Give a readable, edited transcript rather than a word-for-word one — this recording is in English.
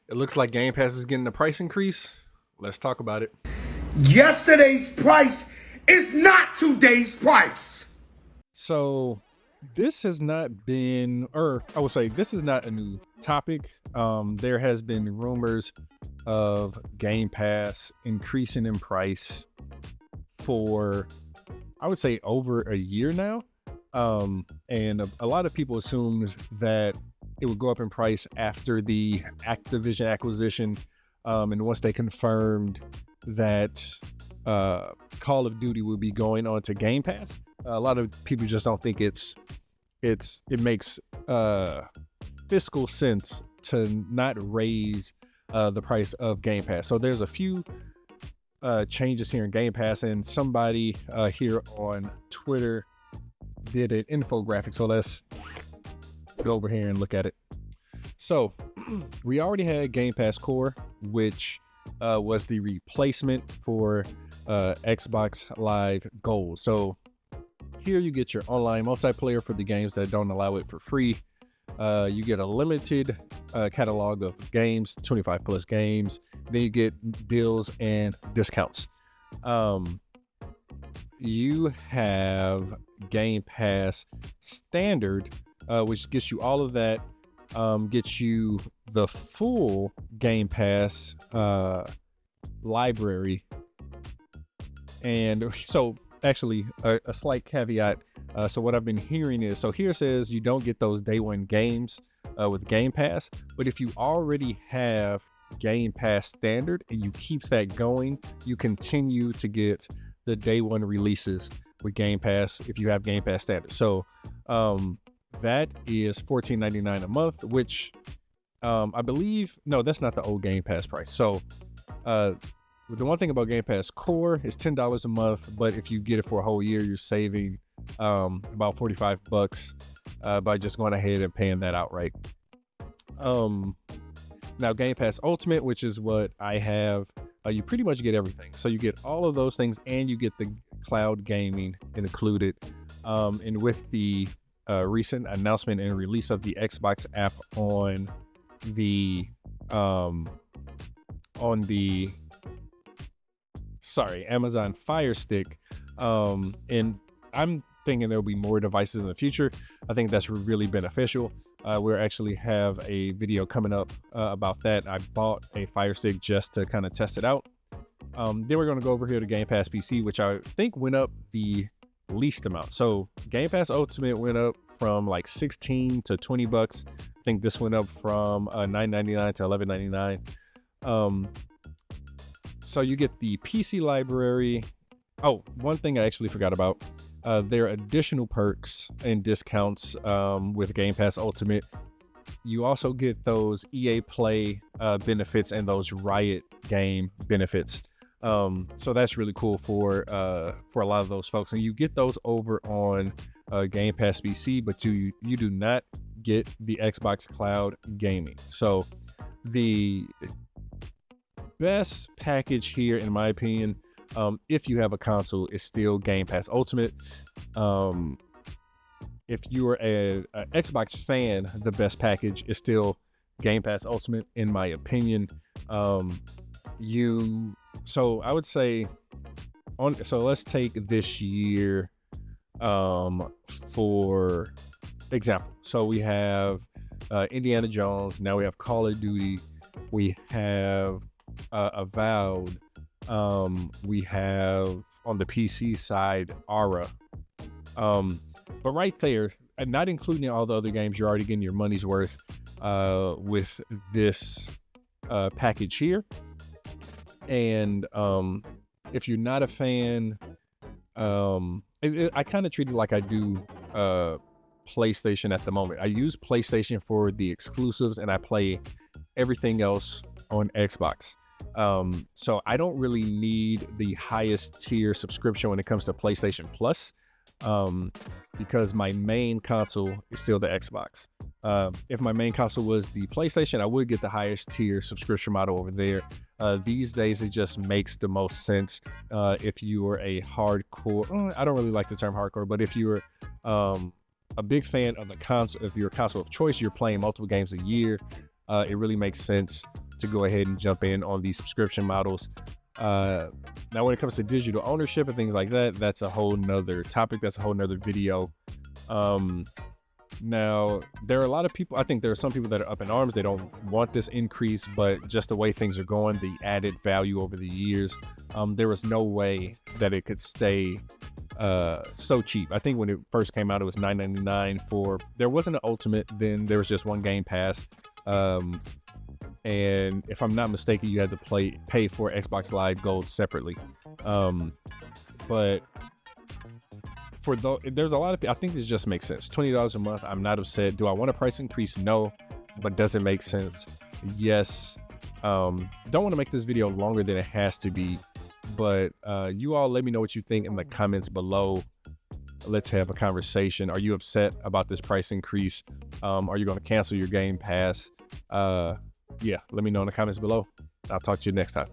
It looks like Game Pass is getting a price increase. Let's talk about it. Yesterday's price is not today's price. So, this has not been, or I would say, this is not a new topic. There has been rumors of Game Pass increasing in price for, I would say, over a year now. And a lot of people assumed that it would go up in price after the Activision acquisition. And once they confirmed that Call of Duty will be going on to Game Pass, a lot of people just don't think it makes fiscal sense to not raise the price of Game Pass. So there's a few changes here in Game Pass, and somebody here on Twitter did an infographic. So let's go over here and look at it. So we already had Game Pass Core, which was the replacement for Xbox Live Gold. So here you get your online multiplayer for the games that don't allow it for free. You get a limited catalog of games, 25 plus games. Then you get deals and discounts. You have Game Pass Standard, which gets you all of that. Gets you the full Game Pass library. And so actually a slight caveat. So what I've been hearing is, so here it says you don't get those day one games with Game Pass, but if you already have Game Pass Standard and you keep that going, you continue to get the day one releases with Game Pass if you have Game Pass Standard. So that is $14.99 a month, which I believe, no, that's not the old Game Pass price. So the one thing about Game Pass Core is $10 a month, but if you get it for a whole year, you're saving about $45 by just going ahead and paying that outright. Now Game Pass Ultimate, which is what I have, you pretty much get everything. So you get all of those things, and you get the cloud gaming included. And with the recent announcement and release of the Xbox app on the Amazon Fire Stick, and I'm thinking there'll be more devices in the future. I think that's really beneficial. We actually have a video coming up about that. I bought a Fire Stick just to kind of test it out. Then we're going to go over here to Game Pass PC, which I think went up the least amount. So Game Pass Ultimate went up from like $16 to $20. I think this went up from $9.99 to $11.99. So you get the PC library. Oh, one thing I actually forgot about. There are additional perks and discounts with Game Pass Ultimate. You also get those EA Play benefits and those Riot game benefits. So that's really cool for a lot of those folks. And you get those over on Game Pass PC, but you do not get the Xbox Cloud Gaming. So the best package here, in my opinion, if you have a console, is still Game Pass Ultimate. If you're a Xbox fan, the best package is still Game Pass Ultimate, in my opinion. So I would say so let's take this year for example. So we have Indiana Jones, now we have Call of Duty, we have Avowed, we have on the PC side Aura, but right there, and not including all the other games, you're already getting your money's worth with this package here. And if you're not a fan, I kind of treat it like I do PlayStation at the moment. I use PlayStation for the exclusives, and I play everything else on Xbox. So I don't really need the highest tier subscription when it comes to PlayStation Plus, because my main console is still the Xbox. If my main console was the PlayStation, I would get the highest tier subscription model over there. These days, it just makes the most sense if you are a hardcore, I don't really like the term hardcore, but if you're a big fan of the console, if you're a console of choice, you're playing multiple games a year, it really makes sense to go ahead and jump in on these subscription models. Now, when it comes to digital ownership and things like that, that's a whole nother topic. That's a whole nother video. Now, there are a lot of people, I think there are some people that are up in arms. They don't want this increase, but just the way things are going, the added value over the years, there was no way that it could stay so cheap. I think when it first came out, it was $9.99 for, there wasn't an Ultimate, then there was just one Game Pass. And if I'm not mistaken, you had to pay for Xbox Live Gold separately. But there's a lot of, I think this just makes sense. $20 a month. I'm not upset. Do I want a price increase? No. But does it make sense? Yes. Don't want to make this video longer than it has to be, but you all let me know what you think in the comments below. Let's have a conversation. Are you upset about this price increase? Are you going to cancel your Game Pass? Yeah, let me know in the comments below. I'll talk to you next time.